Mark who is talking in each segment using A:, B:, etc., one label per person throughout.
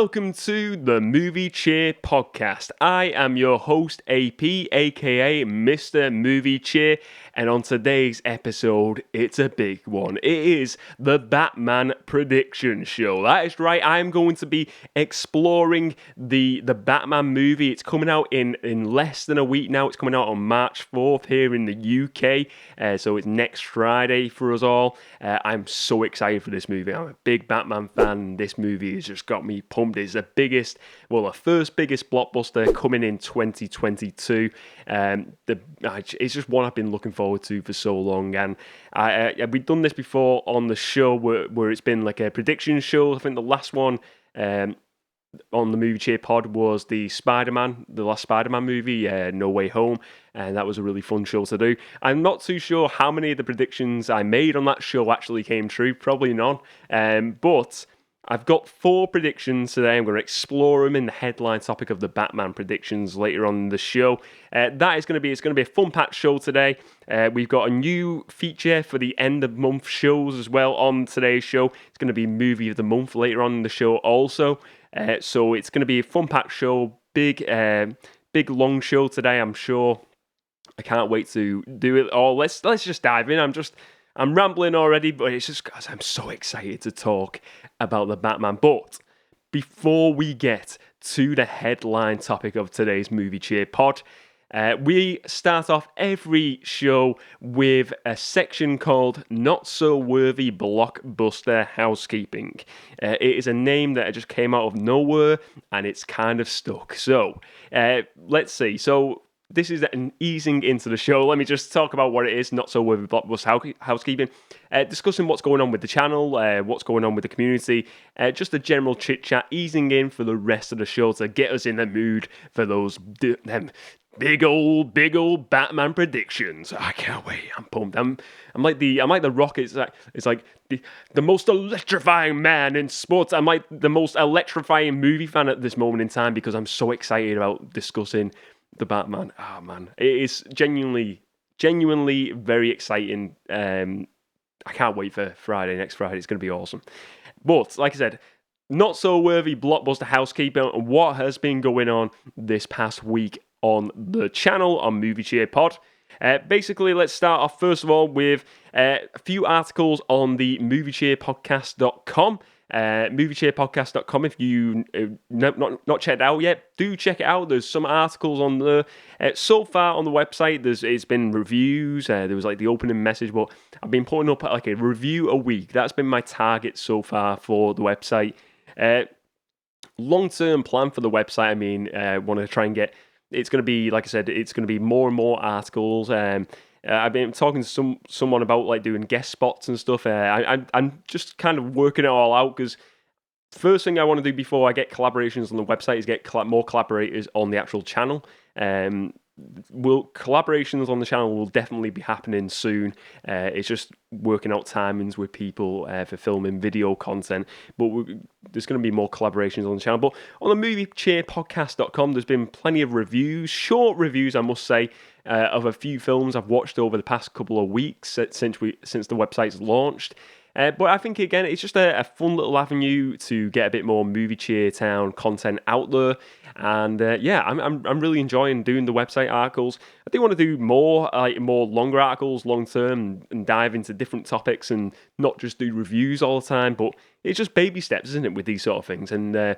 A: welcome to the Movie Cheer Podcast. I am your host, AP, aka Mr. Movie Cheer, and on today's episode, it's a big one. It is the Batman Prediction Show. That is right, I am going to be exploring the Batman movie. It's coming out in less than a week now. It's coming out on March 4th here in the UK, so it's next Friday for us all. I'm so excited for this movie. I'm a big Batman fan. This movie has just got me pumped. It's the first biggest blockbuster coming in 2022. It's just one I've been looking forward to for so long, and we've done this before on the show where it's been like a prediction show. I think the last one on the Movie Cheer Pod was the last Spider-Man movie, No Way Home, and that was a really fun show to do. I'm not too sure how many of the predictions I made on that show actually came true, probably none, but I've got 4 predictions today. I'm going to explore them in the headline topic of the Batman predictions later on in the show. It's going to be a fun-packed show today. We've got a new feature for the end-of-month shows as well on today's show. It's going to be Movie of the Month later on in the show also. So it's going to be a fun-packed show, big long show today, I'm sure. I can't wait to do it all. Let's just dive in. I'm rambling already, but it's just because I'm so excited to talk about the Batman. But before we get to the headline topic of today's Movie Cheer Pod, we start off every show with a section called Not So Worthy Blockbuster Housekeeping. It is a name that just came out of nowhere, and it's kind of stuck. So, let's see. So, this is an easing into the show. Let me just talk about what it is, Not So Worthy Blockbuster Housekeeping. Discussing what's going on with the channel, what's going on with the community, just a general chit-chat, easing in for the rest of the show to get us in the mood for those big old Batman predictions. I can't wait. I'm pumped. I'm like the Rock. It's like the most electrifying man in sports. I'm like the most electrifying movie fan at this moment in time because I'm so excited about discussing the Batman. Oh man, it is genuinely very exciting. I can't wait for next Friday. It's going to be awesome. But like I said, Not So Worthy Blockbuster Housekeeping and what has been going on this past week on the channel on Movie Cheer Pod. Basically, let's start off first of all with a few articles on the moviecheerpodcast.com. Moviecheerpodcast.com. If you not checked it out yet, do check it out. There's some articles on there. So far on the website, it's been reviews. There was like the opening message, but I've been putting up like a review a week. That's been my target so far for the website. Long-term plan for the website. I mean, want to try and get. It's going to be, like I said, it's going to be more and more articles. I've been talking to someone about like doing guest spots and stuff. I'm just kind of working it all out because first thing I want to do before I get collaborations on the website is get more collaborators on the actual channel. Collaborations on the channel will definitely be happening soon. It's just working out timings with people for filming video content. But there's going to be more collaborations on the channel. But on the moviecheerpodcast.com, there's been plenty of reviews, short reviews, I must say, of a few films I've watched over the past couple of weeks since the website's launched. But I think, again, it's just a fun little avenue to get a bit more Movie Cheer Town content out there. And I'm really enjoying doing the website articles. I do want to do more longer articles long term and dive into different topics and not just do reviews all the time. But it's just baby steps, isn't it, with these sort of things? And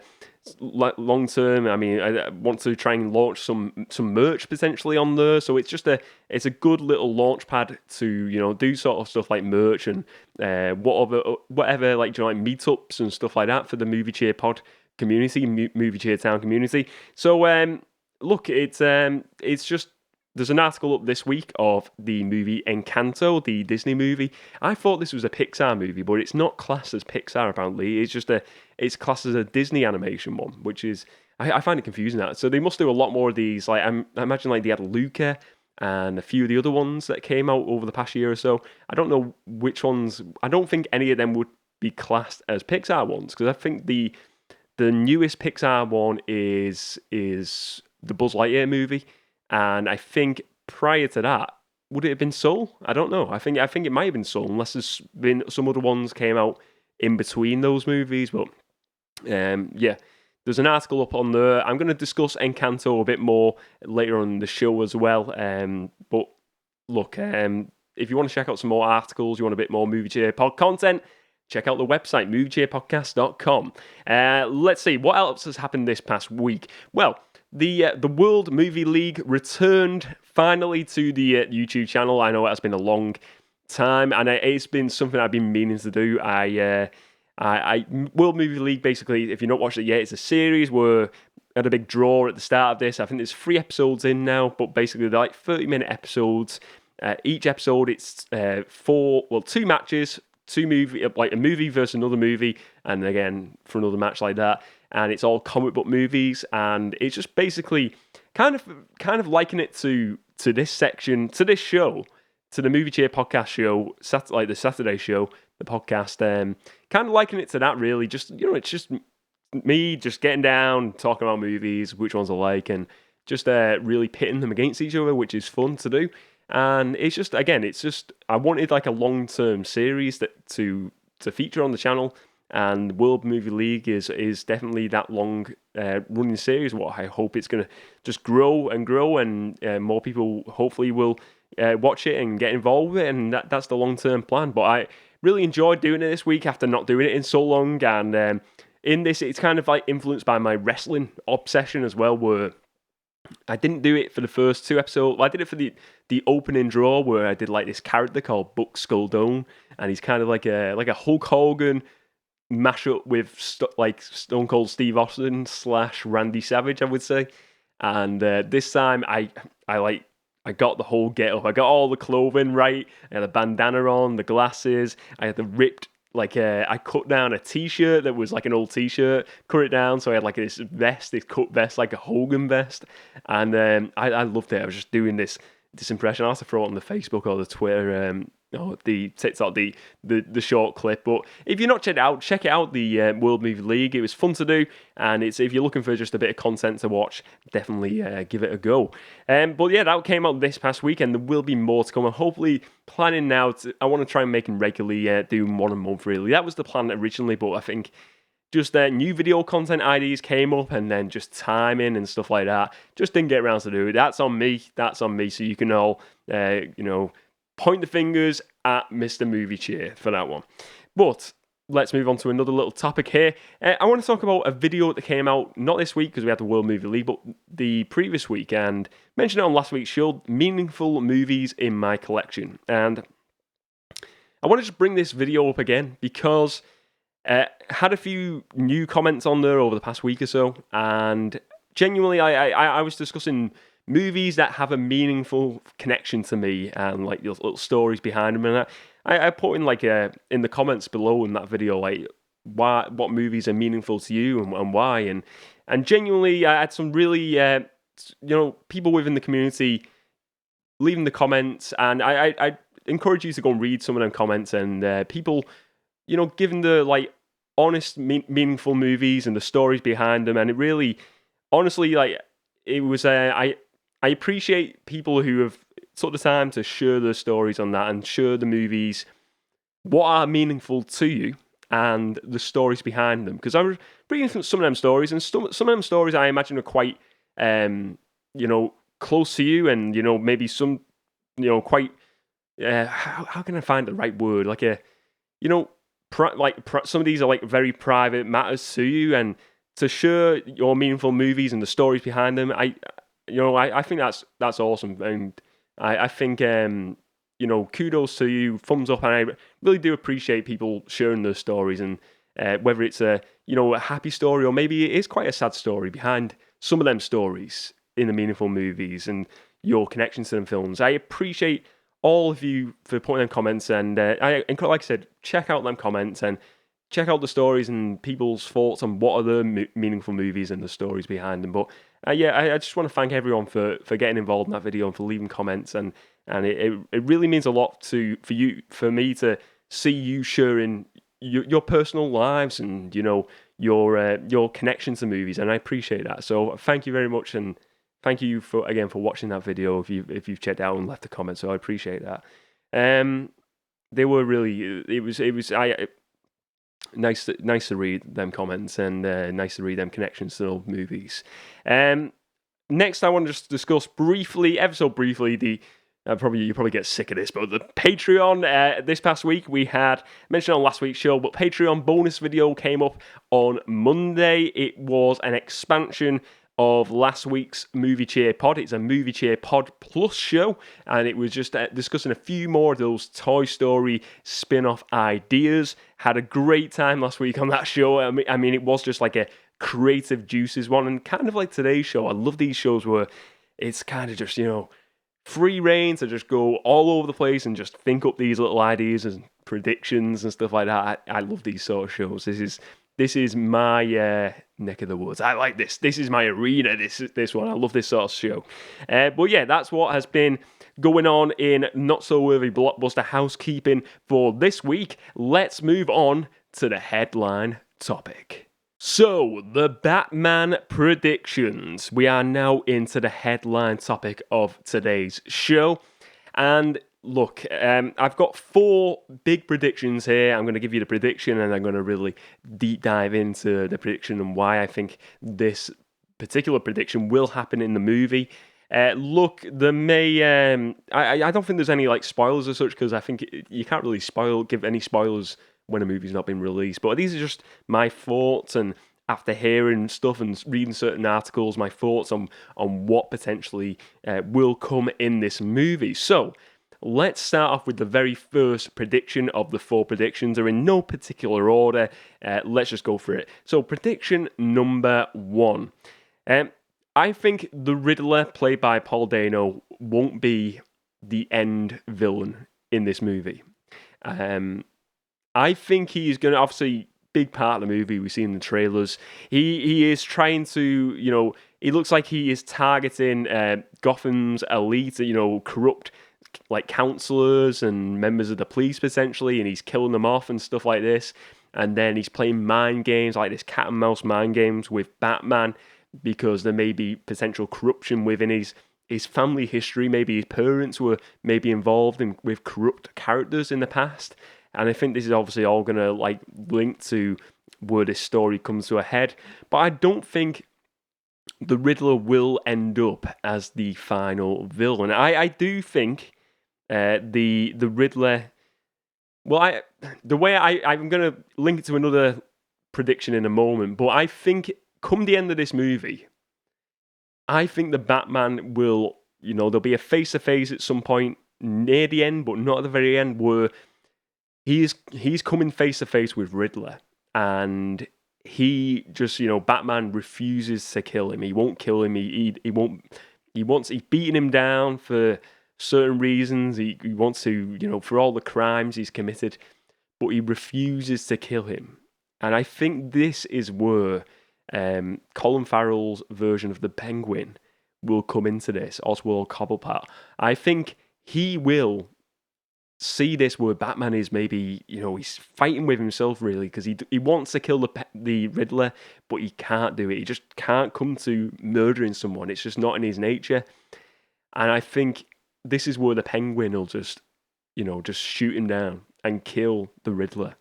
A: long term, I mean, I want to try and launch some merch potentially on there. So it's just it's a good little launch pad to do sort of stuff like merch and whatever like like meetups and stuff like that for the Movie Cheer Pod community, Movie Cheer Town community. So look, it's just. There's an article up this week of the movie Encanto, the Disney movie. I thought this was a Pixar movie, but it's not classed as Pixar apparently. It's classed as a Disney animation one, which is I find it confusing that. So they must do a lot more of these. Like I imagine like they had Luca and a few of the other ones that came out over the past year or so. I don't know which ones. I don't think any of them would be classed as Pixar ones because I think the newest Pixar one is the Buzz Lightyear movie. And I think prior to that, would it have been Soul? I don't know. I think it might have been Soul, unless there's been some other ones came out in between those movies. But there's an article up on there. I'm going to discuss Encanto a bit more later on in the show as well. But look, if you want to check out some more articles, you want a bit more Movie Cheer pod content, check out the website, moviecheerpodcast.com. Let's see, what else has happened this past week? Well, the World Movie League returned finally to the YouTube channel. I know it has been a long time, and it's been something I've been meaning to do. World Movie League, basically, if you've not watched it yet, it's a series where had a big draw at the start of this. I think there's 3 episodes in now, but basically they're like 30-minute episodes. Each episode, it's 2 matches, 2 movie, like a movie versus another movie, and again for another match like that. And it's all comic book movies, and it's just basically kind of liken it to this section, to this show, to the Movie Cheer podcast show, like the Saturday show, the podcast. Kind of liking it to that, really. Just, it's just me just getting down, talking about movies, which ones I like, and just really pitting them against each other, which is fun to do. And it's just, I wanted like a long-term series to feature on the channel, and World Movie League is definitely that long running series. What I hope it's going to just grow and grow, and more people hopefully will watch it and get involved with it, and that's the long-term plan. But I really enjoyed doing it this week after not doing it in so long, and in this, it's kind of like influenced by my wrestling obsession as well, where I didn't do it for the first 2 episodes. I did it for the opening draw, where I did like this character called Buck Sculdone, and he's kind of like a Hulk Hogan mashup with like Stone Cold Steve Austin / Randy Savage, I would say. And this time, I got the whole get up. I got all the clothing right. I had a bandana on, the glasses. I had the ripped. I cut down a t-shirt that was like an old t-shirt, cut it down, so I had like this cut vest, like a Hogan vest, and I loved it. I was just doing this impression. I have to throw it on the Facebook or the Twitter, or the TikTok, the short clip. But if you're not check it out, the World Movie League. It was fun to do, and if you're looking for just a bit of content to watch, definitely give it a go. But yeah, that came out this past week, and there will be more to come. I'm hopefully planning now I want to try and make them regularly, doing 1 a month really. That was the plan originally, but I think just new video content ideas came up, and then just timing and stuff like that just didn't get around to do it. That's on me. So you can all point the fingers at Mr. Movie Cheer for that one. But let's move on to another little topic here. I want to talk about a video that came out, not this week because we had the World Movie League, but the previous week, and mentioned it on last week's show, meaningful movies in my collection. And I want to just bring this video up again because had a few new comments on there over the past week or so, and genuinely I was discussing movies that have a meaningful connection to me, and like little stories behind them, and I put in in the comments below in that video, like what movies are meaningful to you and why, and genuinely I had some really people within the community leaving the comments, and I encourage you to go and read some of them comments, and people giving the honest meaningful movies and the stories behind them, and it really honestly it was I appreciate people who have took the time to share their stories on that and share the movies, what are meaningful to you, and the stories behind them. Because I was reading some of them stories, and some of them stories I imagine are quite, close to you, and maybe some, quite. How can I find the right word? Some of these are very private matters to you, and to share your meaningful movies and the stories behind them, I think that's awesome, and I think kudos to you, thumbs up, and I really do appreciate people sharing their stories, and whether it's a happy story or maybe it is quite a sad story behind some of them stories in the meaningful movies and your connection to them films. I appreciate all of you for putting in comments, and like I said, check out them comments and check out the stories and people's thoughts on what are the meaningful movies and the stories behind them. But I just want to thank everyone for getting involved in that video and for leaving comments, and it really means a lot for me to see you sharing your personal lives and your connection to movies, and I appreciate that. So thank you very much, and thank you for watching that video if you've checked out and left a comment. So I appreciate that. They were really, nice to read them comments, and nice to read them connections to old movies. Next, I want to just discuss briefly, ever so briefly, the you probably get sick of this, but the Patreon. This past week we had mentioned on last week's show, but Patreon bonus video came up on Monday. It was an expansion of last week's Movie Cheer Pod. It's a Movie Cheer Pod Plus show, and it was just discussing a few more of those Toy Story spin-off ideas. Had a great time last week on that show. I mean, it was just like a creative juices one, and kind of like today's show. I love these shows where it's kind of just, free reign to just go all over the place and just think up these little ideas and predictions and stuff like that. I love these sort of shows. This is my neck of the woods. I like this. This is my arena. This one. I love this sort of show. But yeah, that's what has been going on in Not So Worthy Blockbuster Housekeeping for this week. Let's move on to the headline topic. So, the Batman predictions. We are now into the headline topic of today's show. And look, I've got 4 big predictions here. I'm going to give you the prediction, and I'm going to really deep dive into the prediction and why I think this particular prediction will happen in the movie. Look, there may... I don't think there's any spoilers as such, because I think you can't really give any spoilers when a movie's not been released. But these are just my thoughts, and after hearing stuff and reading certain articles, my thoughts on what potentially will come in this movie. So, let's start off with the very first prediction of the 4 predictions. They're in no particular order. Let's just go for it. So, prediction number 1. I think the Riddler, played by Paul Dano, won't be the end villain in this movie. I think he's going to, obviously, big part of the movie we see in the trailers. He is trying to, he looks like he is targeting Gotham's elite, corrupt councillors and members of the police potentially, and he's killing them off and stuff like this. And then he's playing mind games, like this cat and mouse mind games with Batman, because there may be potential corruption within his family history. Maybe his parents were maybe involved with corrupt characters in the past. And I think this is obviously all going to link to where this story comes to a head. But I don't think the Riddler will end up as the final villain. I do think the Riddler... Well, I'm going to link it to another prediction in a moment. But I think come the end of this movie, I think the Batman will... there'll be a face-to-face at some point near the end, but not at the very end, where... He's coming face to face with Riddler, and he just, Batman refuses to kill him. He won't kill him. He's beating him down for certain reasons. He wants to, for all the crimes he's committed, but he refuses to kill him. And I think this is where Colin Farrell's version of the Penguin will come into this, Oswald Cobblepot. I think he will see this where Batman is maybe, he's fighting with himself really, because he wants to kill the Riddler, but he can't do it. He just can't come to murdering someone. It's just not in his nature. And I think this is where the Penguin will just shoot him down and kill the Riddler.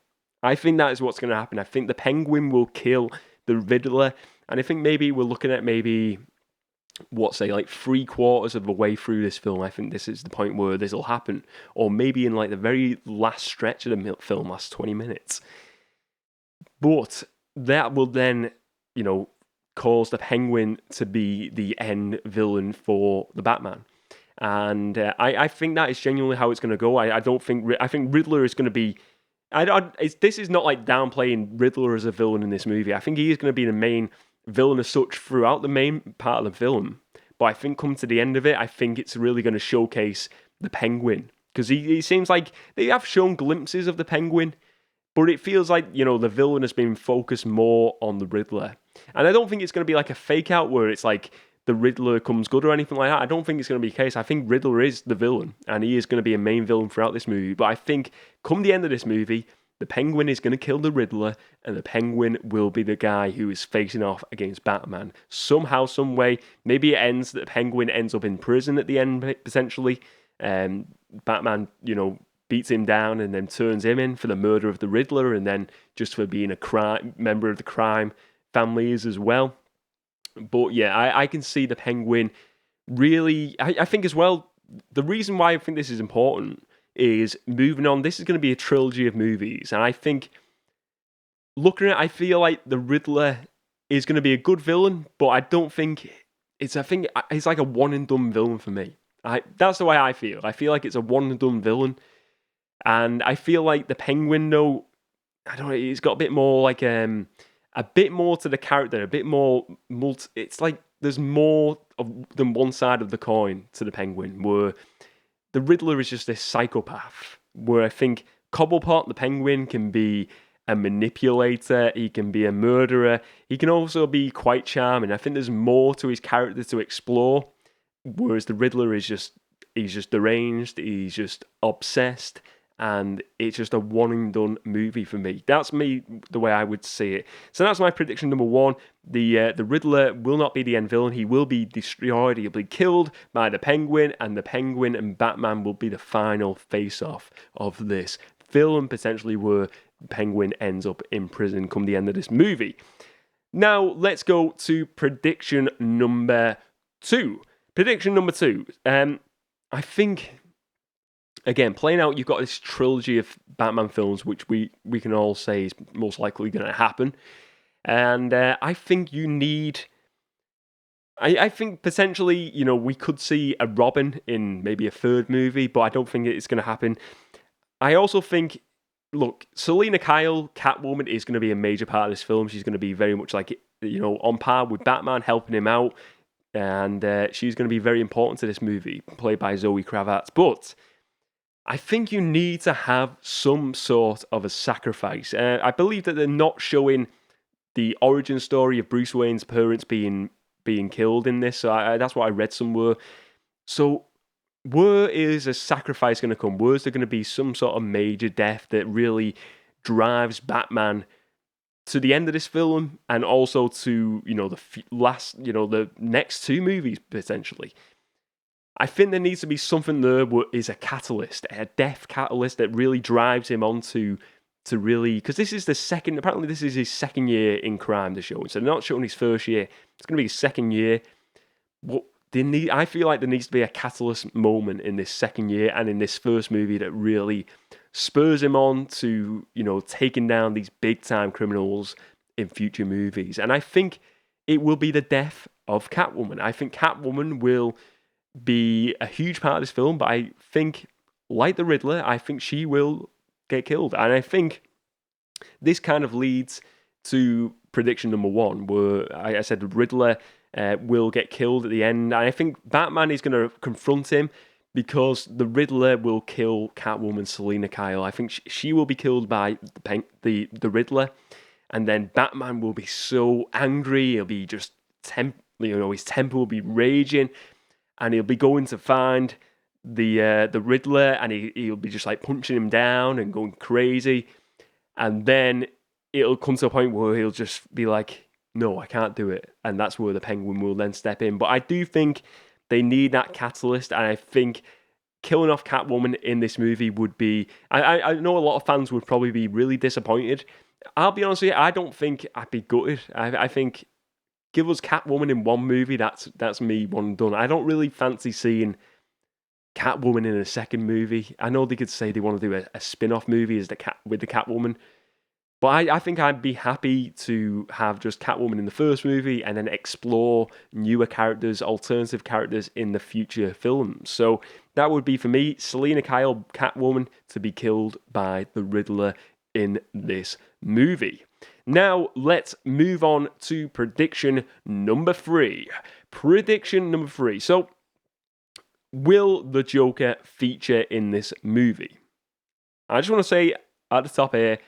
A: I think that is what's going to happen. I think the Penguin will kill the Riddler, and I think maybe we're looking at 3/4 of the way through this film. I think this is the point where this will happen, or maybe in the very last stretch of the film, last 20 minutes. But that will then, cause the Penguin to be the end villain for the Batman. And I think that is genuinely how it's going to go. I think Riddler is going to be... this is not downplaying Riddler as a villain in this movie. I think he is going to be the main villain as such throughout the main part of the film. But I think come to the end of it, I think it's really going to showcase the Penguin. Because he seems like they have shown glimpses of the Penguin, but it feels like, the villain has been focused more on the Riddler. And I don't think it's going to be a fake out where it's the Riddler comes good or anything like that. I don't think it's going to be the case. I think Riddler is the villain, and he is going to be a main villain throughout this movie. But I think come the end of this movie, the Penguin is going to kill the Riddler, and the Penguin will be the guy who is facing off against Batman. Somehow, some way, maybe it ends that the Penguin ends up in prison at the end, potentially. Batman, beats him down and then turns him in for the murder of the Riddler, and then just for being a member of the crime families as well. But yeah, I can see the Penguin really. I think as well, the reason why I think this is important is moving on. This is going to be a trilogy of movies, and I think looking at it, I feel like the Riddler is going to be a good villain, but I don't think it's. I think it's like a one and done villain for me. That's the way I feel. I feel like it's a one and done villain, and I feel like the Penguin, though, I don't know, he's got a bit more like a bit more to the character, a bit more it's like there's more than one side of the coin to the Penguin, where the Riddler is just this psychopath, where I think Cobblepot, the Penguin, can be a manipulator, he can be a murderer, he can also be quite charming. I think there's more to his character to explore, whereas the Riddler is he's just deranged, he's just obsessed, and it's just a one and done movie for me. That's me, the way I would see it. So that's my prediction number one. The Riddler will not be the end villain. He will be destroyed. He'll be killed by the Penguin, and the Penguin and Batman will be the final face-off of this film, potentially where Penguin ends up in prison come the end of this movie. Now, let's go to prediction number two. Prediction number two. I think, again, playing out, you've got this trilogy of Batman films, which we can all say is most likely going to happen. And I think you need... I think potentially, we could see a Robin in maybe a third movie, but I don't think it's going to happen. I also think, look, Selina Kyle, Catwoman, is going to be a major part of this film. She's going to be very much like, on par with Batman, helping him out. And she's going to be very important to this movie, played by Zoe Kravitz. But I think you need to have some sort of a sacrifice. I believe that they're not showing the origin story of Bruce Wayne's parents being killed in this. So that's what I read somewhere. So where is a sacrifice going to come? Where is there going to be some sort of major death that really drives Batman to the end of this film, and also to the next two movies potentially? I think there needs to be something there where is a catalyst, a death catalyst that really drives him on to really, because this is apparently this is his second year in crime, they're showing. So they're not showing his first year, it's going to be his second year. I feel like there needs to be a catalyst moment in this second year and in this first movie that really spurs him on to, taking down these big time criminals in future movies. And I think it will be the death of Catwoman. I think Catwoman will be a huge part of this film, but I think, like the Riddler, I think she will get killed. And I think this kind of leads to prediction number one, where I said the Riddler will get killed at the end. And I think Batman is going to confront him, because the Riddler will kill Catwoman Selina Kyle. I think she will be killed by the Riddler, and then Batman will be so angry. He'll be just his temper will be raging, and he'll be going to find the Riddler, and he'll be just like punching him down and going crazy, and then it'll come to a point where he'll just be like, "No, I can't do it," and that's where the Penguin will then step in. But I do think they need that catalyst, and I think killing off Catwoman in this movie would be... I know a lot of fans would probably be really disappointed. I'll be honest with you, I don't think I'd be gutted. I think give us Catwoman in one movie, that's me one and done. I don't really fancy seeing Catwoman in a second movie. I know they could say they want to do a spin-off movie with the Catwoman, but I think I'd be happy to have just Catwoman in the first movie and then explore newer characters, alternative characters in the future films. So that would be, for me, Selina Kyle, Catwoman, to be killed by the Riddler in this movie. Now, let's move on to prediction number three. Prediction number three. So, will the Joker feature in this movie? I just want to say at the top here,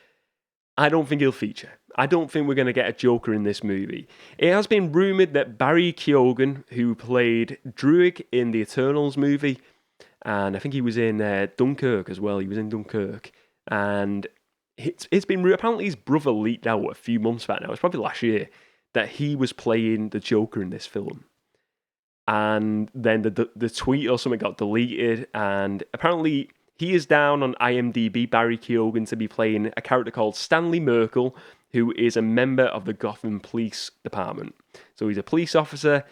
A: I don't think he'll feature. I don't think we're going to get a Joker in this movie. It has been rumoured that Barry Keoghan, who played Druig in the Eternals movie, and I think he was in Dunkirk as well. He was in Dunkirk. And it's been... Apparently his brother leaked out a few months back now. It's probably last year, that he was playing the Joker in this film. And then the tweet or something got deleted. And apparently he is down on IMDb, Barry Keoghan, to be playing a character called Stanley Merkel, who is a member of the Gotham Police Department. So he's a police officer,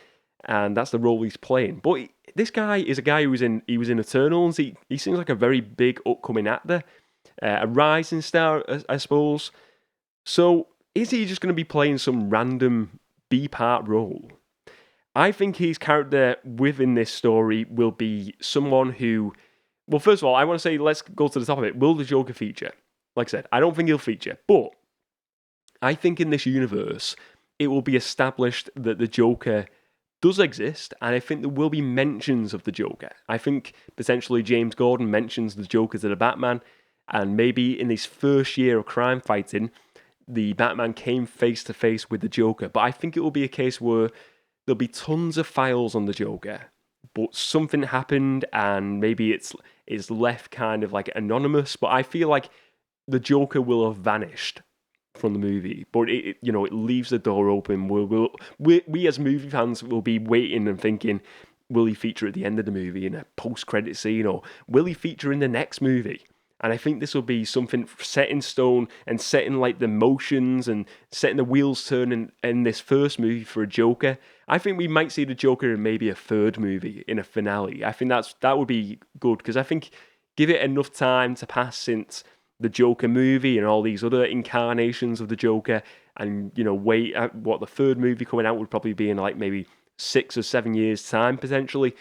A: and that's the role he's playing. But this guy is a guy he was in Eternals. He seems like a very big upcoming actor, a rising star, I suppose. So is he just going to be playing some random B-part role? I think his character within this story will be someone who... Well, first of all, I want to say, let's go to the top of it. Will the Joker feature? Like I said, I don't think he'll feature. But I think in this universe, it will be established that the Joker does exist, and I think there will be mentions of the Joker. I think potentially James Gordon mentions the Joker to the Batman, and maybe in his first year of crime fighting, the Batman came face to face with the Joker. But I think it will be a case where there'll be tons of files on the Joker, but something happened and maybe it's left kind of like anonymous. But I feel like the Joker will have vanished from the movie, but it leaves the door open. We as movie fans will be waiting and thinking, will he feature at the end of the movie in a post-credit scene, or will he feature in the next movie? And I think this will be something set in stone and setting like the motions and setting the wheels turning in this first movie for a Joker. I think we might see the Joker in maybe a third movie, in a finale. I think that would be good, because I think give it enough time to pass since the Joker movie and all these other incarnations of the Joker, and wait at what the third movie coming out would probably be in like maybe 6 or 7 years time potentially.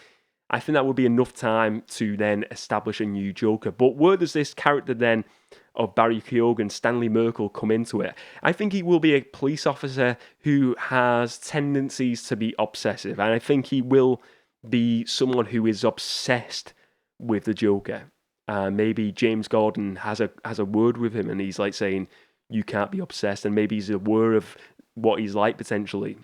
A: I think that would be enough time to then establish a new Joker. But where does this character then of Barry Keoghan, Stanley Merkel, come into it? I think he will be a police officer who has tendencies to be obsessive, and I think he will be someone who is obsessed with the Joker. Maybe James Gordon has a word with him, and he's like saying, you can't be obsessed, and maybe he's aware of what he's like potentially.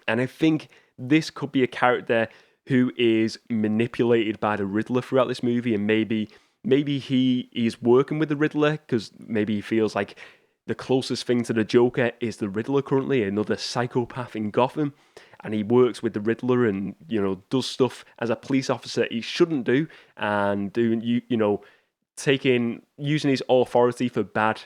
A: And I think this could be a character who is manipulated by the Riddler throughout this movie, and maybe he is working with the Riddler because maybe he feels like the closest thing to the Joker is the Riddler currently, another psychopath in Gotham, and he works with the Riddler and does stuff as a police officer he shouldn't do, and doing using his authority for bad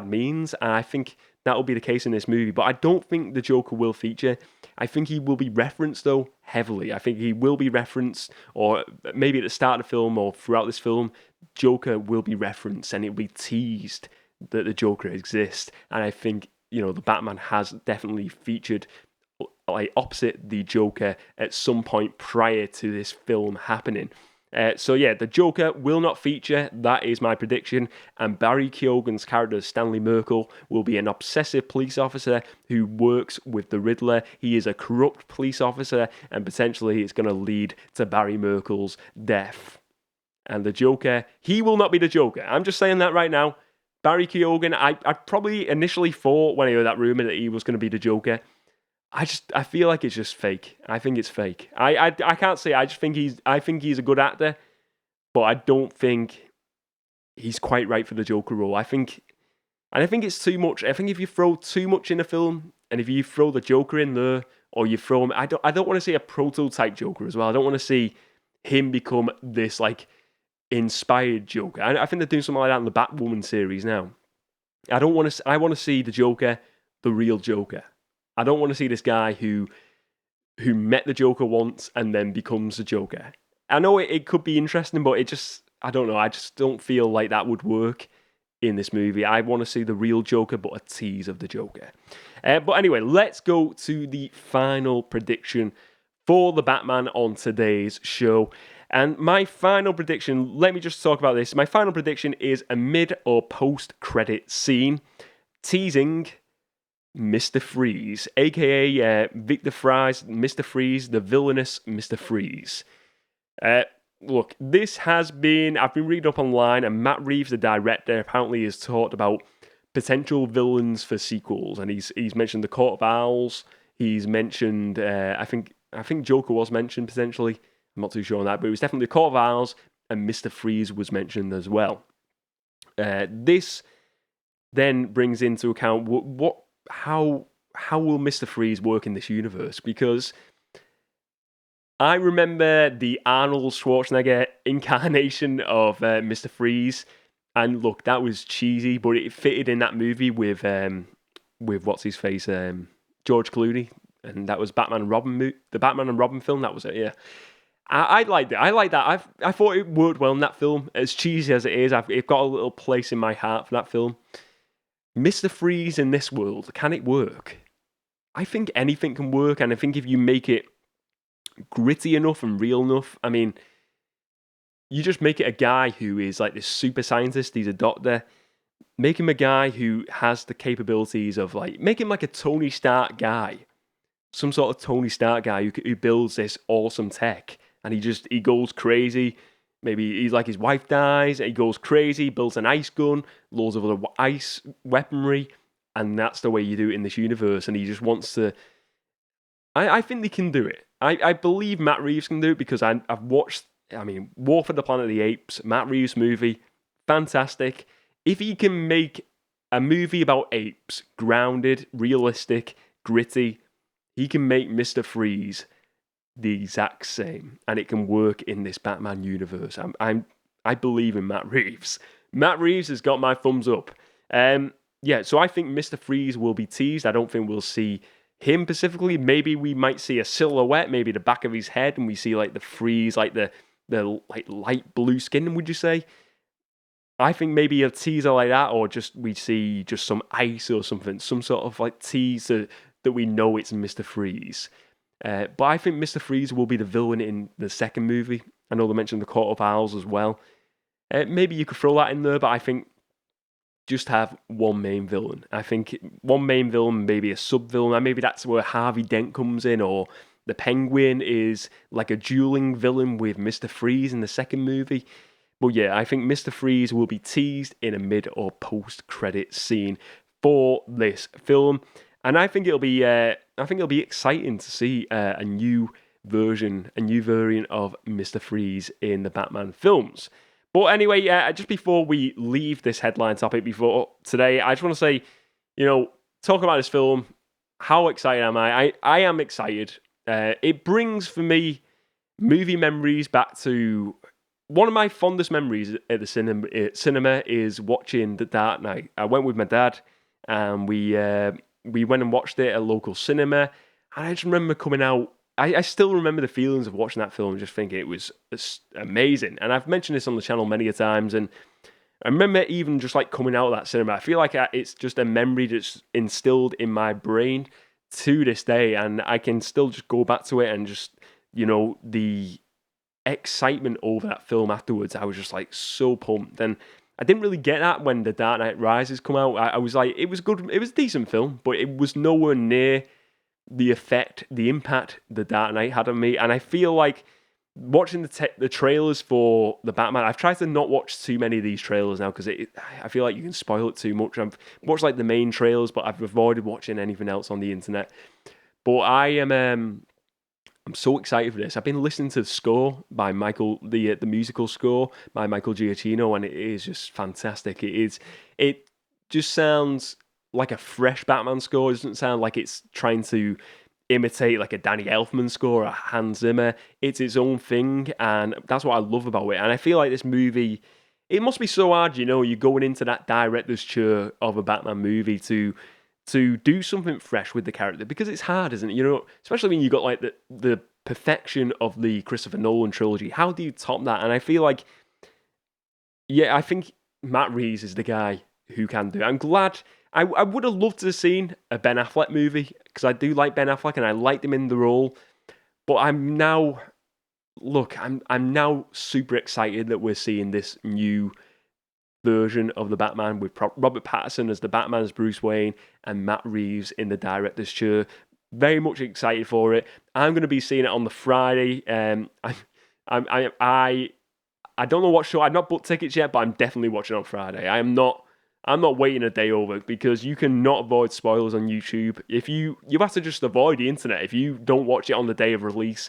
A: means. And I think that will be the case in this movie, but I don't think the Joker will feature. I think he will be referenced, though, heavily. I think he will be referenced, or maybe at the start of the film or throughout this film, Joker will be referenced, and it will be teased that the Joker exists. And I think, the Batman has definitely featured like opposite the Joker at some point prior to this film happening. So yeah, the Joker will not feature, that is my prediction, and Barry Keoghan's character, Stanley Merkel, will be an obsessive police officer who works with the Riddler. He is a corrupt police officer, and potentially it's going to lead to Barry Merkel's death. And the Joker, he will not be the Joker. I'm just saying that right now. Barry Keoghan, I probably initially thought when I heard that rumour that he was going to be the Joker. I feel like it's just fake. I think it's fake. I can't say. I think he's a good actor, but I don't think he's quite right for the Joker role. I think it's too much. I think if you throw too much in a film, and if you throw the Joker in there, or you throw him, I don't want to see a prototype Joker as well. I don't want to see him become this like inspired Joker. I think they're doing something like that in the Batwoman series now. I want to see the Joker, the real Joker. I don't want to see this guy who met the Joker once and then becomes the Joker. I know it could be interesting, but I don't know. I just don't feel like that would work in this movie. I want to see the real Joker, but a tease of the Joker. But anyway, let's go to the final prediction for the Batman on today's show. And my final prediction, let me just talk about this. My final prediction is a mid or post-credit scene teasing Mr. Freeze, aka Victor Fry's Mr. Freeze, the villainous Mr. Freeze. Look, this has been, I've been reading up online, and Matt Reeves, the director, apparently has talked about potential villains for sequels, and he's mentioned the Court of Owls. He's mentioned, I think Joker was mentioned potentially. I'm not too sure on that, but it was definitely the Court of Owls, and Mr. Freeze was mentioned as well. This then brings into account how will Mr. Freeze work in this universe? Because I remember the Arnold Schwarzenegger incarnation of Mr. Freeze, and look, that was cheesy, but it fitted in that movie with what's his face, George Clooney, and that was the Batman and Robin film. That was it, yeah. I liked it. I like that. I thought it worked well in that film. As cheesy as it is, it got a little place in my heart for that film. Mr. Freeze in this world, can it work? I think anything can work, and I think if you make it gritty enough and real enough, I mean, you just make it a guy who is like this super scientist, he's a doctor. Make him a guy who has the capabilities of make him like a Tony Stark guy. Some sort of Tony Stark guy who builds this awesome tech, and he goes crazy. Maybe he's like his wife dies, and he goes crazy, builds an ice gun, loads of other ice weaponry, and that's the way you do it in this universe. And he just wants to. I think they can do it. I believe Matt Reeves can do it because I've watched. I mean, War for the Planet of the Apes, Matt Reeves movie, fantastic. If he can make a movie about apes, grounded, realistic, gritty, he can make Mr. Freeze the exact same, and it can work in this Batman universe. I believe in Matt Reeves. Matt Reeves has got my thumbs up. So I think Mr. Freeze will be teased. I don't think we'll see him specifically. Maybe we might see a silhouette, maybe the back of his head, and we see the Freeze, the light blue skin. Would you say? I think maybe a teaser like that, or we see just some ice or something, some sort of teaser that we know it's Mr. Freeze. But I think Mr. Freeze will be the villain in the second movie. I know they mentioned the Court of Owls as well. Maybe you could throw that in there, but I think just have one main villain. I think one main villain, maybe a sub-villain, and maybe that's where Harvey Dent comes in, or the Penguin is like a dueling villain with Mr. Freeze in the second movie. But yeah, I think Mr. Freeze will be teased in a mid or post-credit scene for this film. And I think it'll be exciting to see a new variant of Mr. Freeze in the Batman films. But anyway, just before we leave this headline topic today, I just want to say, talk about this film. How excited am I? I am excited. It brings for me movie memories back to one of my fondest memories at the cinema is watching The Dark Knight. I went with my dad, and we went and watched it at a local cinema, and I just remember coming out. I still remember the feelings of watching that film and just thinking it was amazing. And I've mentioned this on the channel many a times, and I remember even just coming out of that cinema. I feel like it's just a memory that's instilled in my brain to this day, and I can still just go back to it and just, the excitement over that film afterwards. I was just so pumped, and I didn't really get that when The Dark Knight Rises come out. I was it was good, it was a decent film, but it was nowhere near the impact The Dark Knight had on me. And I feel like watching the trailers for the Batman, I've tried to not watch too many of these trailers now because I feel like you can spoil it too much. I've watched the main trailers, but I've avoided watching anything else on the internet. But I'm so excited for this. I've been listening to the score by Michael, the musical score by Michael Giacchino, and it is just fantastic. It just sounds like a fresh Batman score. It doesn't sound like it's trying to imitate a Danny Elfman score or a Hans Zimmer. It's its own thing, and that's what I love about it. And I feel like this movie, it must be so hard, you're going into that director's chair of a Batman movie to do something fresh with the character, because it's hard, isn't it? Especially when you got the perfection of the Christopher Nolan trilogy. How do you top that? And I feel like, I think Matt Reeves is the guy who can do it. I'm glad. I would have loved to have seen a Ben Affleck movie, because I do like Ben Affleck and I liked him in the role. But I'm now super excited that we're seeing this new version of the Batman with Robert Pattinson as the Batman as Bruce Wayne and Matt Reeves in the director's chair. Very much excited for it. I'm going to be seeing it on the Friday. I don't know what show. I've not booked tickets yet, but I'm definitely watching on Friday. I'm not waiting a day over, because you cannot avoid spoilers on YouTube. If you have to just avoid the internet. If you don't watch it on the day of release,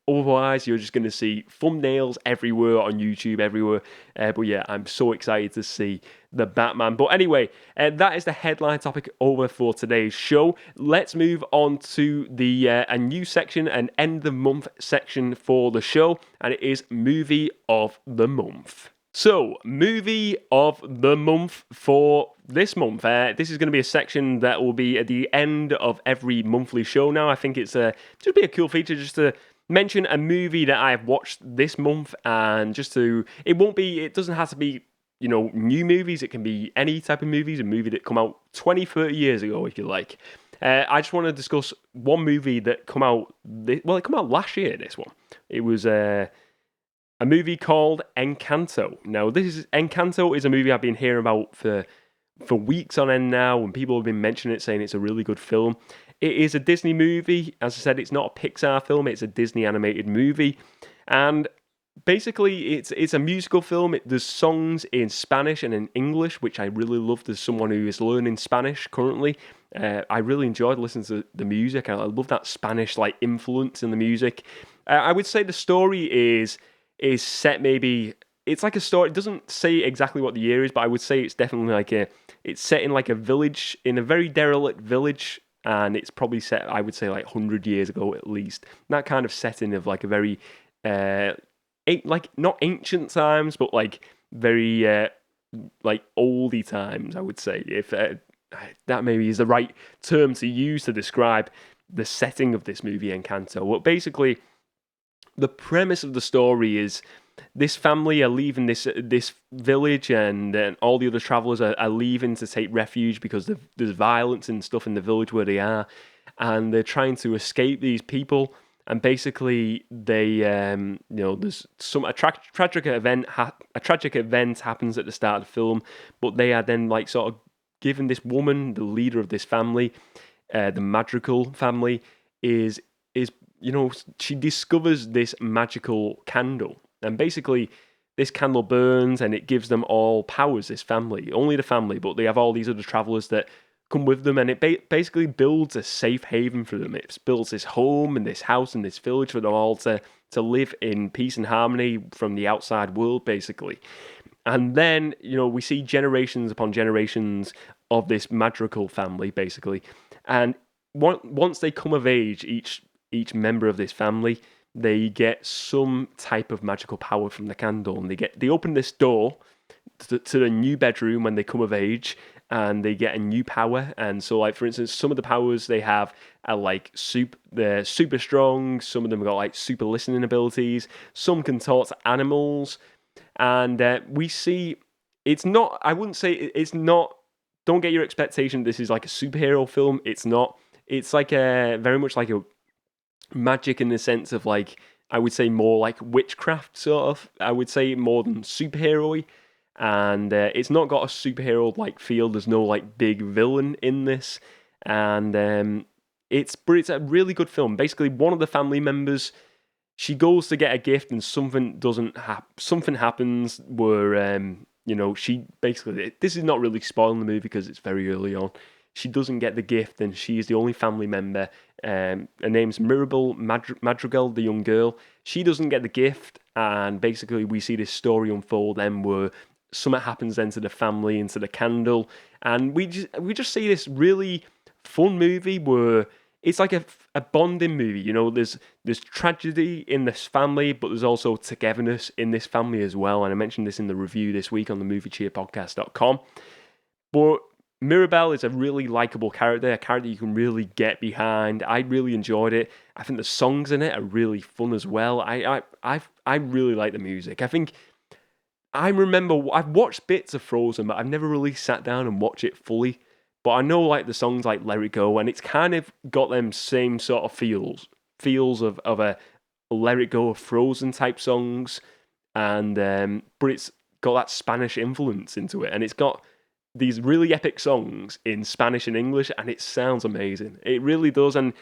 A: Otherwise, you're just going to see thumbnails everywhere on YouTube, everywhere. But yeah, I'm so excited to see the Batman. But anyway, that is the headline topic over for today's show. Let's move on to the a new section, an end of the month section for the show, and it is Movie of the Month. So, movie of the month for this month. This is going to be a section that will be at the end of every monthly show now. I think it's just be a cool feature just to mention a movie that I've watched this month, and it doesn't have to be, new movies. It can be any type of movies, a movie that come out 20, 30 years ago, if you like. I just want to discuss one movie that come out, it came out last year, this one. It was a movie called Encanto. Now, Encanto is a movie I've been hearing about for weeks on end now, and people have been mentioning it, saying it's a really good film. It is a Disney movie. As I said, it's not a Pixar film, it's a Disney animated movie. And basically, it's a musical film. There's songs in Spanish and in English, which I really love. There's someone who is learning Spanish currently. I really enjoyed listening to the music. I love that Spanish influence in the music. I would say the story is set maybe, it's like a story. It doesn't say exactly what the year is, but I would say it's definitely it's set in a village, in a very derelict village, and it's probably set, I would say, 100 years ago at least. That kind of setting of a very not ancient times, but very oldie times, I would say, if that maybe is the right term to use to describe the setting of this movie Encanto. Well, basically, the premise of the story is this family are leaving this village, and all the other travelers are leaving to take refuge because there's violence and stuff in the village where they are, and they're trying to escape these people. And basically, they there's a tragic event happens at the start of the film, but they are then sort of given this woman, the leader of this family, the Madrigal family, is she discovers this magical candle. And basically, this candle burns and it gives them all powers, this family. Only the family, but they have all these other travelers that come with them, and it basically builds a safe haven for them. It builds this home and this house and this village for them all to live in peace and harmony from the outside world, basically. And then, we see generations upon generations of this Madrigal family, basically. And once they come of age, each member of this family, they get some type of magical power from the candle, and they open this door to the new bedroom when they come of age, and they get a new power. And so, for instance, some of the powers they have are they're super strong. Some of them got super listening abilities. Some can talk to animals, and we see it's not. I wouldn't say it's not. Don't get your expectation. This is like a superhero film. It's not. It's very much like a magic in the sense of I would say more like witchcraft sort of. I would say more than superhero-y. And it's not got a superhero feel. There's no big villain in this, and it's a really good film. Basically, one of the family members, she goes to get a gift, and something happens where she basically, this is not really spoiling the movie because it's very early on. She doesn't get the gift, and she is the only family member. Her name's Mirabel Madrigal, the young girl. She doesn't get the gift, and basically we see this story unfold then where something happens then to the family and to the candle, and we just see this really fun movie where it's like a bonding movie. There's tragedy in this family, but there's also togetherness in this family as well. And I mentioned this in the review this week on the moviecheerpodcast.com. But Mirabel is a really likable character, a character you can really get behind. I really enjoyed it. I think the songs in it are really fun as well. I really like the music. I remember I've watched bits of Frozen, but I've never really sat down and watched it fully. But I know the songs like Let It Go, and it's kind of got them same sort of feels of a Let It Go of Frozen type songs, and but it's got that Spanish influence into it, and it's got these really epic songs in Spanish and English, and it sounds amazing. It really does, and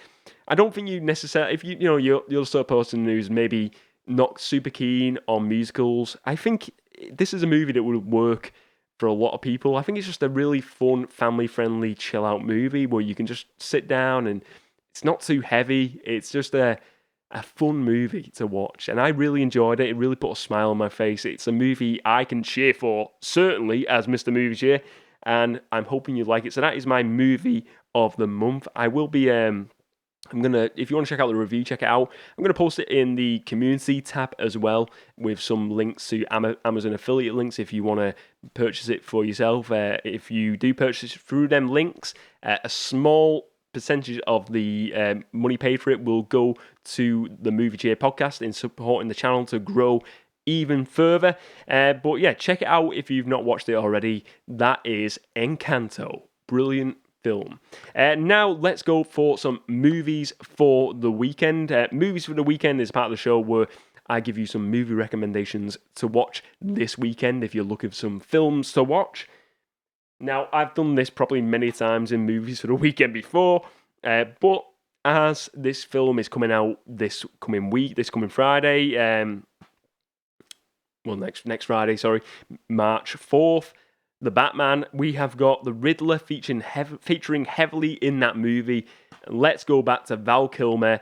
A: I don't think you necessarily, if you're the sort of person who's maybe not super keen on musicals, I think this is a movie that would work for a lot of people. I think it's just a really fun, family-friendly, chill-out movie where you can just sit down and it's not too heavy. It's just a fun movie to watch, and I really enjoyed it. It really put a smile on my face. It's a movie I can cheer for, certainly, as Mr. Movie Cheer, and I'm hoping you like it. So that is my movie of the month. I will be I'm gonna, if you want to check out the review, check it out. I'm gonna post it in the community tab as well, with some links to Amazon affiliate links if you want to purchase it for yourself. If you do purchase through them links, a small percentage of the money paid for it will go to the Movie Cheer podcast in supporting the channel to grow even further. But yeah, check it out if you've not watched it already. That is Encanto. Brilliant film. Now let's go for some movies for the weekend. Movies for the weekend is part of the show where I give you some movie recommendations to watch this weekend if you're looking for some films to watch. Now, I've done this probably many times in movies for the weekend before, but as this film is coming out this coming Friday, next Friday, sorry, March 4th, The Batman, we have got the Riddler featuring heavily in that movie. Let's go back to Val Kilmer,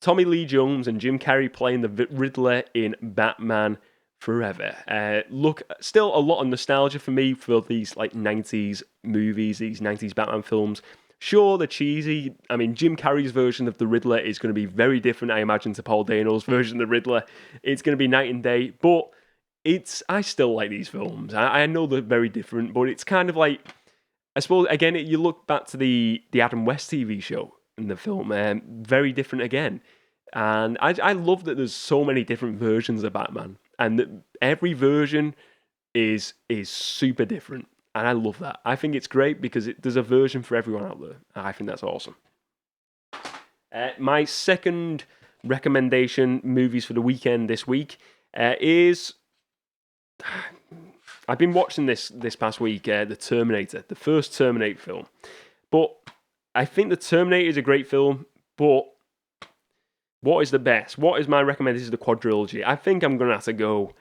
A: Tommy Lee Jones, and Jim Carrey playing the Riddler in Batman Forever. Look, still a lot of nostalgia for me for these like 90s movies, these 90s Batman films. Sure, they're cheesy. I mean, Jim Carrey's version of the Riddler is going to be very different, I imagine, to Paul Dano's version of the Riddler. It's going to be night and day, but I still like these films. I know they're very different, but it's kind of like, I suppose, again, you look back to the Adam West TV show in the film, very different again. And I love that there's so many different versions of Batman, and that every version is super different. And I love that. I think it's great because there's a version for everyone out there. I think that's awesome. My second recommendation, movies for the weekend this week, is... I've been watching this past week, the Terminator, the first Terminator film. But I think the Terminator is a great film, but what is the best? What is my recommendation? The quadrilogy. I think I'm going to have to go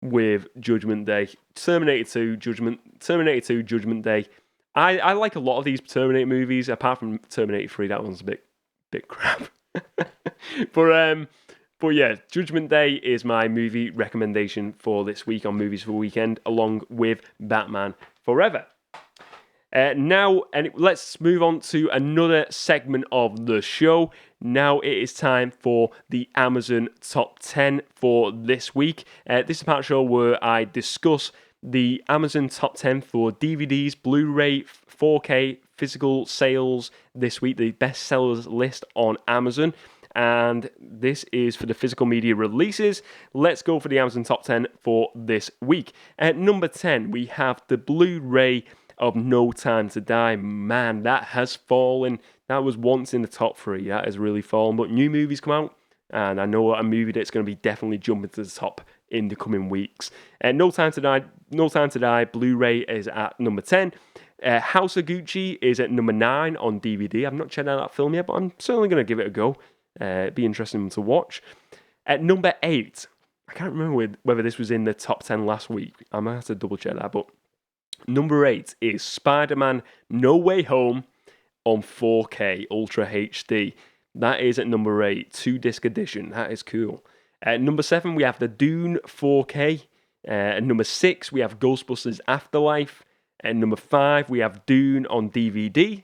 A: with Judgment Day. Terminator 2, Judgment Day. I like a lot of these Terminator movies, apart from Terminator 3. That one's a bit crap. But yeah, Judgment Day is my movie recommendation for this week on Movies for the Weekend, along with Batman Forever. Now, let's move on to another segment of the show. Now it is time for the Amazon Top 10 for this week. This is part of the show where I discuss the Amazon Top 10 for DVDs, Blu-ray, 4K, physical sales this week, the best sellers list on Amazon. And this is for the physical media releases. Let's go for the Amazon Top 10 for this week. At number 10, we have the Blu-ray of No Time to Die. Man, that has fallen. That was once in the top 3. That has really fallen. But new movies come out, and I know a movie that's going to be definitely jumping to the top in the coming weeks. No Time to Die, Blu-ray is at number 10. House of Gucci is at number 9 on DVD. I've not checked out that film yet, but I'm certainly going to give it a go. It'd be interesting to watch. At number 8, I can't remember whether this was in the top 10 last week. I might have to double check that, but number 8 is Spider-Man No Way Home on 4K Ultra HD. That is at number 8, 2-disc edition. That is cool. At number 7, we have the Dune 4K. At number 6, we have Ghostbusters Afterlife. At number 5, we have Dune on DVD.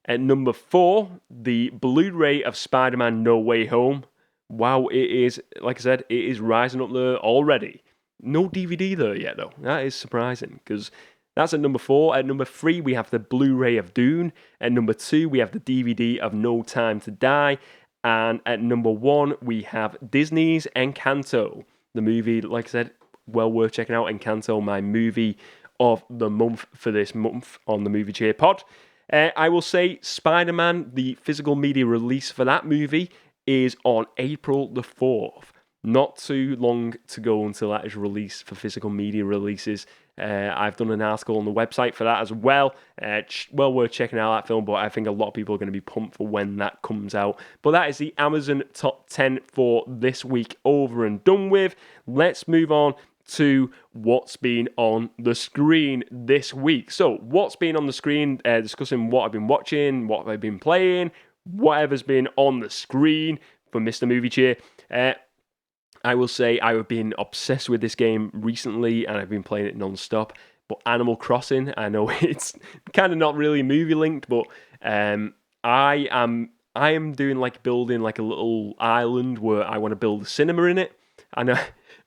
A: At number 4, the Blu-ray of Spider-Man No Way Home. Wow, it is, like I said, it is rising up there already. No DVD there yet, though. That is surprising, because that's at number 4. At number 3, we have the Blu-ray of Dune. At number 2, we have the DVD of No Time to Die. And at number 1, we have Disney's Encanto. The movie, like I said, well worth checking out. Encanto, my movie of the month for this month on the Movie Cheer Pod. I will say Spider-Man, the physical media release for that movie, is on April the 4th. Not too long to go until that is released for physical media releases. I've done an article on the website for that as well. Well worth checking out that film, but I think a lot of people are going to be pumped for when that comes out. But that is the Amazon Top 10 for this week over and done with. Let's move on to what's been on the screen this week. So, what's been on the screen, discussing what I've been watching, what I've been playing, whatever's been on the screen for Mr. Movie Cheer. I will say I have been obsessed with this game recently, and I've been playing it non-stop. But Animal Crossing, I know it's kind of not really movie linked, but I am doing like building like a little island where I want to build a cinema in it. I know,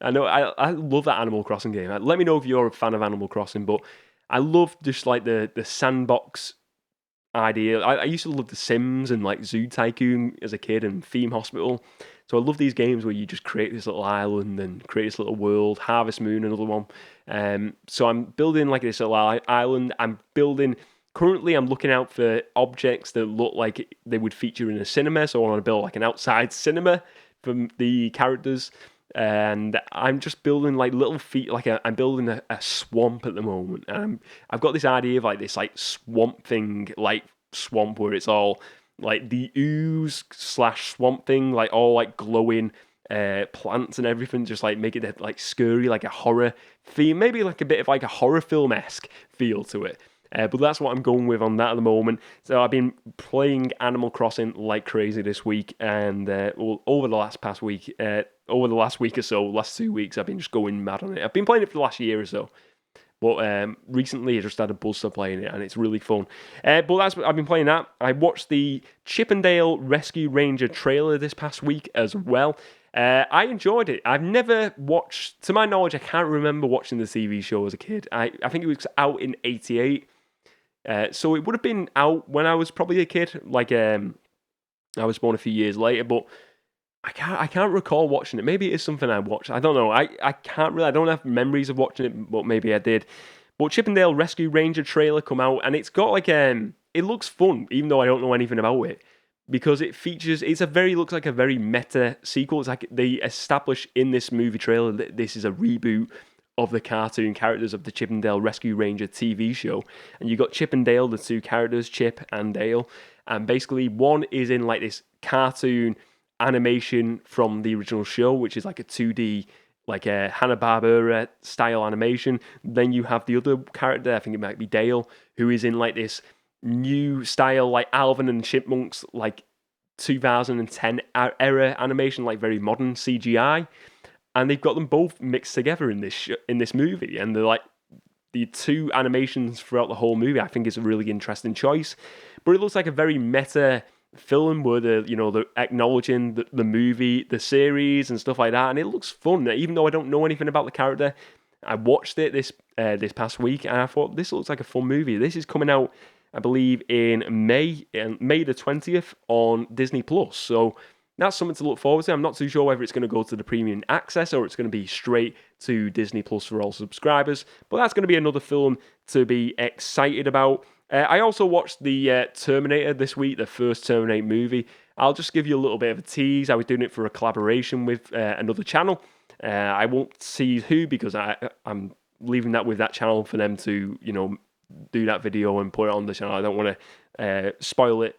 A: I love that Animal Crossing game. Let me know if you're a fan of Animal Crossing, but I love just like the sandbox idea. I used to love The Sims and like Zoo Tycoon as a kid and Theme Hospital. So I love these games where you just create this little island and create this little world. Harvest Moon, another one. So I'm building like this little island. Currently, I'm looking out for objects that look like they would feature in a cinema. So I want to build like an outside cinema for the characters. And I'm just building like little I'm building a swamp at the moment. And I've got this idea of like this like swamp thing, like swamp where it's all like the ooze / swamp thing, like all like glowing plants and everything, just like make it like scary, like a horror theme, maybe like a bit of like a horror film-esque feel to it. But that's what I'm going with on that at the moment. So I've been playing Animal Crossing like crazy this week, and over the last week or so, last 2 weeks, I've been just going mad on it. I've been playing it for the last year or so, but recently I just had a buzz of playing it, and it's really fun. I've been playing that. I watched the Chippendale Rescue Ranger trailer this past week as well. I enjoyed it. I've never watched, to my knowledge, I can't remember watching the TV show as a kid. I think it was out in '88. So it would have been out when I was probably a kid. Like I was born a few years later, but I can't recall watching it. Maybe it is something I watched. I don't know. I can't really. I don't have memories of watching it, but maybe I did. But Chippendale Rescue Ranger trailer come out, and it's got like it looks fun, even though I don't know anything about it, because it features. Looks like a very meta sequel. It's like they establish in this movie trailer that this is a reboot of the cartoon characters of the Chippendale Rescue Ranger TV show. And you got Chip and Dale, the two characters, Chip and Dale. And basically one is in like this cartoon animation from the original show, which is like a 2D, like a Hanna-Barbera style animation. Then you have the other character, I think it might be Dale, who is in like this new style, like Alvin and the Chipmunks, like 2010 era animation, like very modern CGI. And they've got them both mixed together in this movie, and they're like the two animations throughout the whole movie. I think is a really interesting choice, but it looks like a very meta film where they're acknowledging the movie, the series, and stuff like that, and it looks fun. Even though I don't know anything about the character, I watched it this past week, and I thought this looks like a fun movie. This is coming out, I believe, in May the 20th on Disney Plus. So that's something to look forward to. I'm not too sure whether it's going to go to the premium access or it's going to be straight to Disney Plus for all subscribers, but that's going to be another film to be excited about. I also watched the Terminator this week, the first Terminator movie. I'll just give you a little bit of a tease. I was doing it for a collaboration with another channel. I won't see who, because I'm leaving that with that channel for them to, do that video and put it on the channel. I don't want to spoil it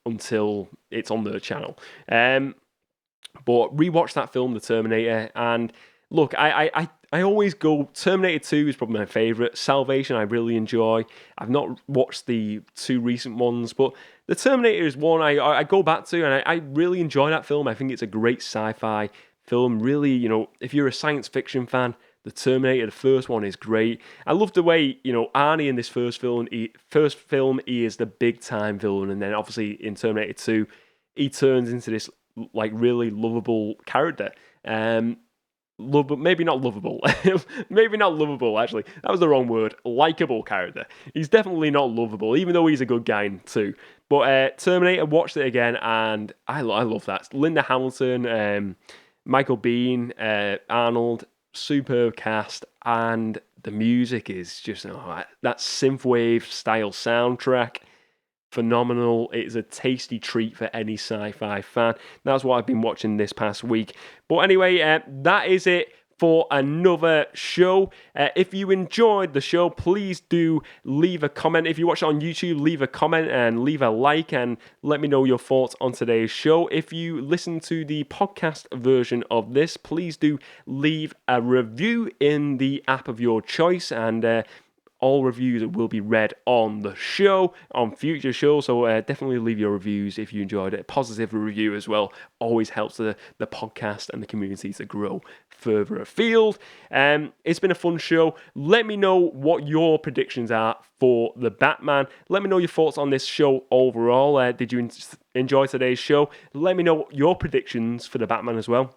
A: until it's on the channel. But rewatch that film, The Terminator, and look, I always go, Terminator 2 is probably my favourite. Salvation I really enjoy. I've not watched the two recent ones, but The Terminator is one I go back to, and I really enjoy that film. I think it's a great sci-fi film. Really, if you're a science fiction fan, The Terminator, the first one, is great. I love the way, Arnie in this first film, he is the big time villain, and then obviously in Terminator 2, he turns into this like really lovable character. Maybe not lovable. Maybe not lovable, actually. That was the wrong word. Likeable character. He's definitely not lovable, even though he's a good guy too. But Terminator, watched it again, and I love that. Linda Hamilton, Michael Biehn, Arnold, superb cast, and the music is just that synthwave style soundtrack, phenomenal. It's a tasty treat for any sci-fi fan. That's what I've been watching this past week. But anyway, that is it for another show. If you enjoyed the show, please do leave a comment. If you watch it on YouTube, leave a comment and leave a like and let me know your thoughts on today's show. If you listen to the podcast version of this, please do leave a review in the app of your choice, and all reviews will be read on the show, on future shows. So definitely leave your reviews if you enjoyed it. A positive review as well always helps the podcast and the community to grow further afield. It's been a fun show. Let me know what your predictions are for the Batman. Let me know your thoughts on this show overall. Did you enjoy today's show? Let me know your predictions for the Batman as well.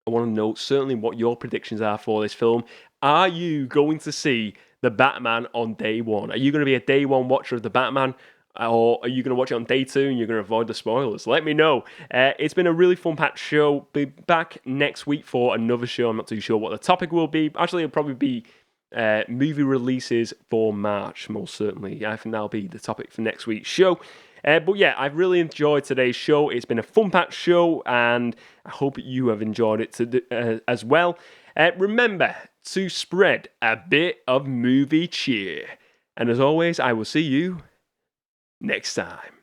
A: I want to know certainly what your predictions are for this film. Are you going to see the Batman on day one? Are you going to be a day one watcher of the Batman? Or are you going to watch it on day two and you're going to avoid the spoilers? Let me know. It's been a really fun-packed show. Be back next week for another show. I'm not too sure what the topic will be. Actually, it'll probably be movie releases for March, most certainly. I think that'll be the topic for next week's show. But yeah, I've really enjoyed today's show. It's been a fun-packed show, and I hope you have enjoyed it as well. Remember to spread a bit of movie cheer. And as always, I will see you next time.